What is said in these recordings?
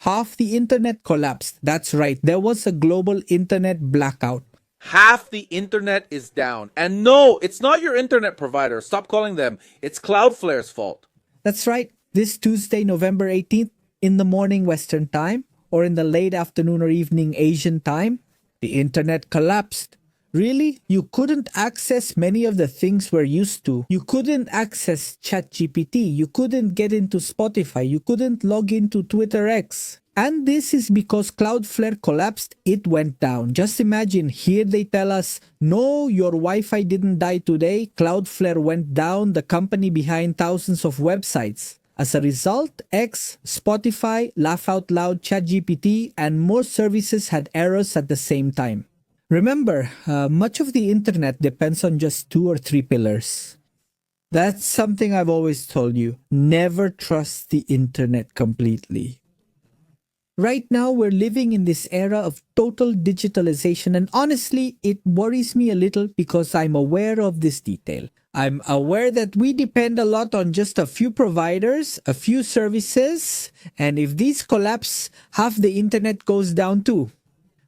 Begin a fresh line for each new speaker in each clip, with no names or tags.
Half the internet collapsed. That's right, there was a global internet blackout.
Half the internet is down. And no, it's not your internet provider. Stop calling them. It's Cloudflare's fault.
That's right, this Tuesday, November 18th, in the morning Western time, or in the late afternoon or evening Asian time, the internet collapsed. Really? You couldn't access many of the things we're used to. You couldn't access ChatGPT. You couldn't get into Spotify. You couldn't log into Twitter X. And this is because Cloudflare collapsed, it went down. Just imagine, here they tell us, no, your Wi-Fi didn't die today. Cloudflare went down, the company behind thousands of websites. As a result, X, Spotify, Laugh Out Loud, ChatGPT, and more services had errors at the same time. Remember, much of the internet depends on just 2 or 3 pillars. That's something I've always told you. Never trust the internet completely. Right now, we're living in this era of total digitalization, and honestly, it worries me a little because I'm aware of this detail. I'm aware that we depend a lot on just a few providers, a few services, and if these collapse, half the internet goes down too.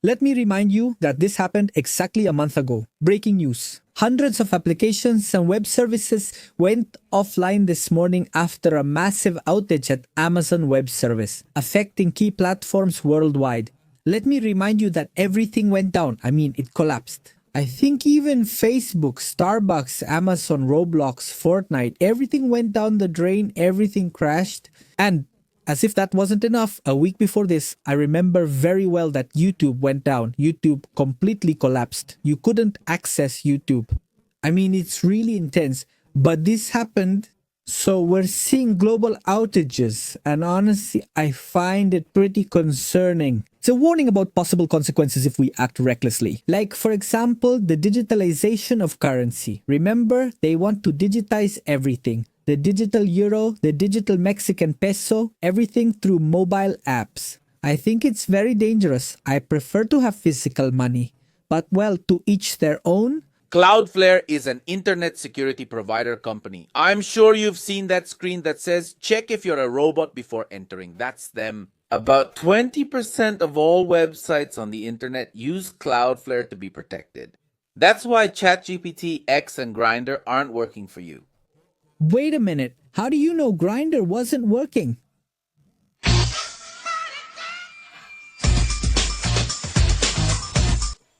Let me remind you that this happened exactly a month ago. Breaking news. Hundreds of applications and web services went offline this morning after a massive outage at Amazon Web Service, affecting key platforms worldwide. Let me remind you that everything went down. It collapsed. I think even Facebook, Starbucks, Amazon, Roblox, Fortnite, everything went down the drain, everything crashed. And as if that wasn't enough, a week before this, I remember very well that YouTube went down. YouTube completely collapsed. You couldn't access YouTube. It's really intense. But this happened, so we're seeing global outages. And honestly, I find it pretty concerning. It's a warning about possible consequences if we act recklessly. Like, for example, the digitalization of currency. Remember, they want to digitize everything. The digital euro, the digital Mexican peso, everything through mobile apps. I think it's very dangerous. I prefer to have physical money. But well, to each their own.
Cloudflare is an internet security provider company. I'm sure you've seen that screen that says, check if you're a robot before entering. That's them. About 20% of all websites on the internet use Cloudflare to be protected. That's why ChatGPT, X, and Grindr aren't working for you.
Wait a minute, how do you know Grindr wasn't working?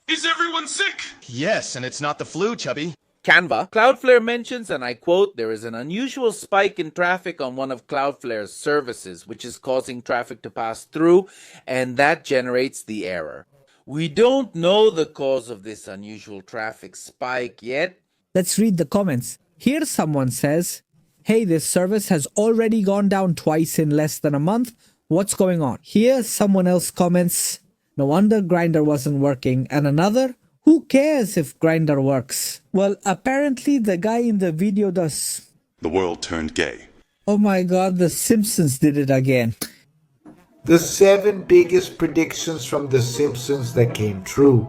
Is everyone sick?
Yes, and it's not the flu, Chubby.
Canva. Cloudflare mentions, and I quote, there is an unusual spike in traffic on one of Cloudflare's services, which is causing traffic to pass through, and that generates the error. We don't know the cause of this unusual traffic spike yet.
Let's read the comments. Here someone says, hey, this service has already gone down twice in less than a month. What's going on? Here someone else comments, no wonder Grindr wasn't working. And another, who cares if Grindr works? Well, apparently the guy in the video does.
The world turned gay.
Oh my god, The Simpsons did it again.
The 7 biggest predictions from The Simpsons that came true.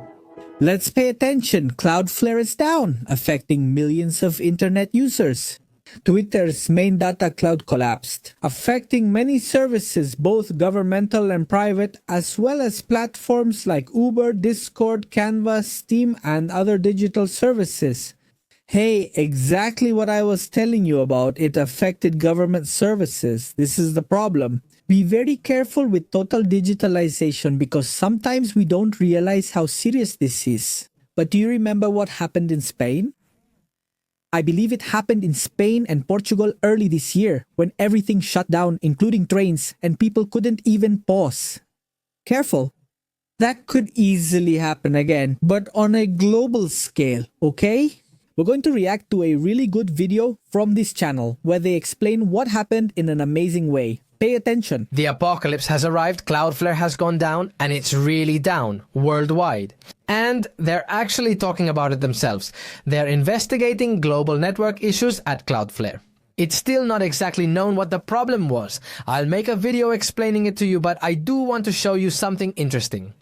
Let's pay attention. Cloudflare is down, affecting millions of internet users. Twitter's main data cloud collapsed, affecting many services, both governmental and private, as well as platforms like Uber, Discord, Canva, Steam, and other digital services. Hey, exactly what I was telling you about. It affected government services. This is the problem. Be very careful with total digitalization because sometimes we don't realize how serious this is. But do you remember what happened in Spain? I believe it happened in Spain and Portugal early this year when everything shut down, including trains, and people couldn't even pause. Careful. That could easily happen again, but on a global scale, okay? We're going to react to a really good video from this channel where they explain what happened in an amazing way. Pay attention.
The apocalypse has arrived, Cloudflare has gone down, and it's really down, worldwide. And they're actually talking about it themselves. They're investigating global network issues at Cloudflare. It's still not exactly known what the problem was. I'll make a video explaining it to you, but I do want to show you something interesting.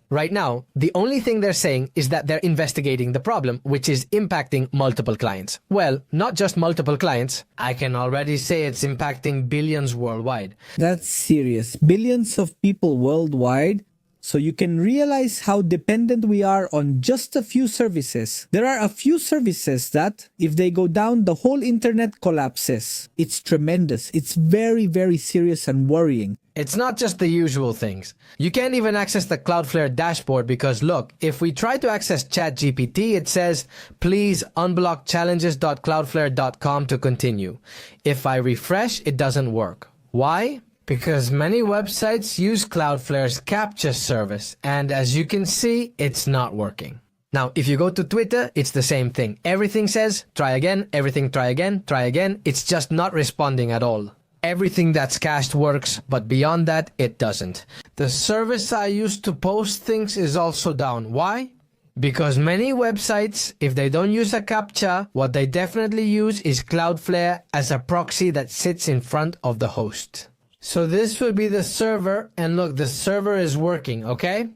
Right now, the only thing they're saying is that they're investigating the problem, which is impacting multiple clients. Well, not just multiple clients. I can already say it's impacting billions worldwide.
That's serious. Billions of people worldwide. So you can realize how dependent we are on just a few services. There are a few services that, if they go down, the whole internet collapses. It's tremendous. It's very, very serious and worrying.
It's not just the usual things. You can't even access the Cloudflare dashboard because look, if we try to access ChatGPT, it says, please unblock challenges.cloudflare.com to continue. If I refresh, it doesn't work. Why? Because many websites use Cloudflare's CAPTCHA service, and as you can see, it's not working. Now, if you go to Twitter, it's the same thing. Everything says, try again, everything try again, try again. It's just not responding at all. Everything that's cached works, but beyond that, it doesn't. The service I use to post things is also down. Why? Because many websites, if they don't use a CAPTCHA, what they definitely use is Cloudflare as a proxy that sits in front of the host. So this would be the server, and look, the server is working, okay?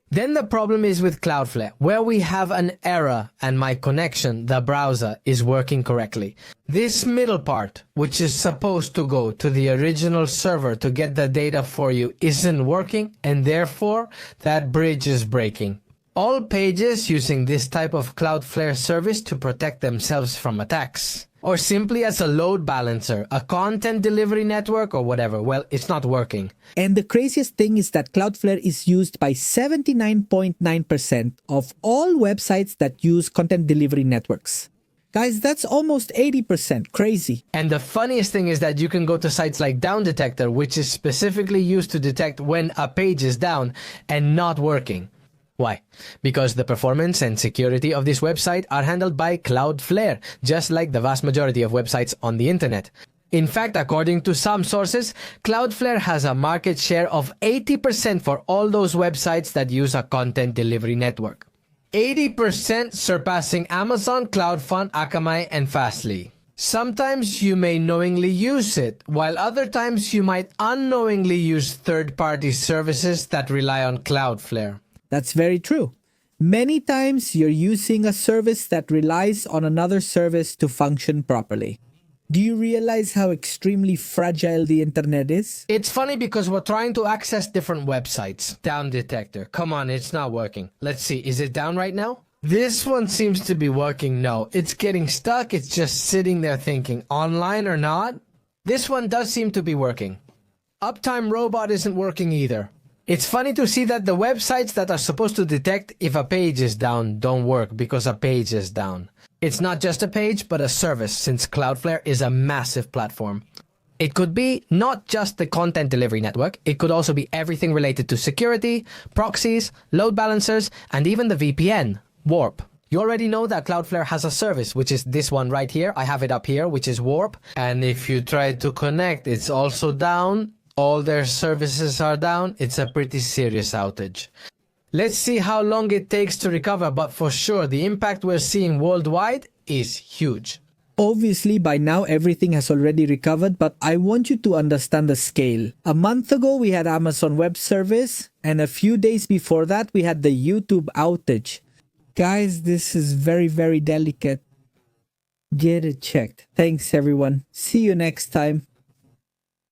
Then the problem is with Cloudflare, where we have an error and my connection, the browser, is working correctly. This middle part, which is supposed to go to the original server to get the data for you, isn't working, and therefore that bridge is breaking. All pages using this type of Cloudflare service to protect themselves from attacks. Or simply as a load balancer, a content delivery network or whatever. Well, it's not working.
And the craziest thing is that Cloudflare is used by 79.9% of all websites that use content delivery networks. Guys, that's almost 80%. Crazy.
And the funniest thing is that you can go to sites like Down Detector, which is specifically used to detect when a page is down and not working. Why? Because the performance and security of this website are handled by Cloudflare, just like the vast majority of websites on the internet. In fact, according to some sources, Cloudflare has a market share of 80% for all those websites that use a content delivery network. 80% surpassing Amazon, CloudFront, Akamai, and Fastly. Sometimes you may knowingly use it, while other times you might unknowingly use third-party services that rely on Cloudflare.
That's very true. Many times you're using a service that relies on another service to function properly. Do you realize how extremely fragile the internet is?
It's funny because we're trying to access different websites. Down Detector. Come on, it's not working. Let's see, is it down right now? This one seems to be working. No, it's getting stuck. It's just sitting there thinking, online or not? This one does seem to be working. Uptime Robot isn't working either. It's funny to see that the websites that are supposed to detect if a page is down don't work because a page is down. It's not just a page, but a service, since Cloudflare is a massive platform. It could be not just the content delivery network, it could also be everything related to security, proxies, load balancers, and even the VPN, Warp. You already know that Cloudflare has a service, which is this one right here. I have it up here, which is Warp. And if you try to connect, it's also down. All their services are down. It's a pretty serious outage. Let's see how long it takes to recover, but for sure, the impact we're seeing worldwide is huge.
Obviously, by now everything has already recovered, but I want you to understand the scale. A month ago, we had Amazon Web Service, and a few days before that, we had the YouTube outage. Guys, this is very, very delicate. Get it checked. Thanks, everyone. See you next time.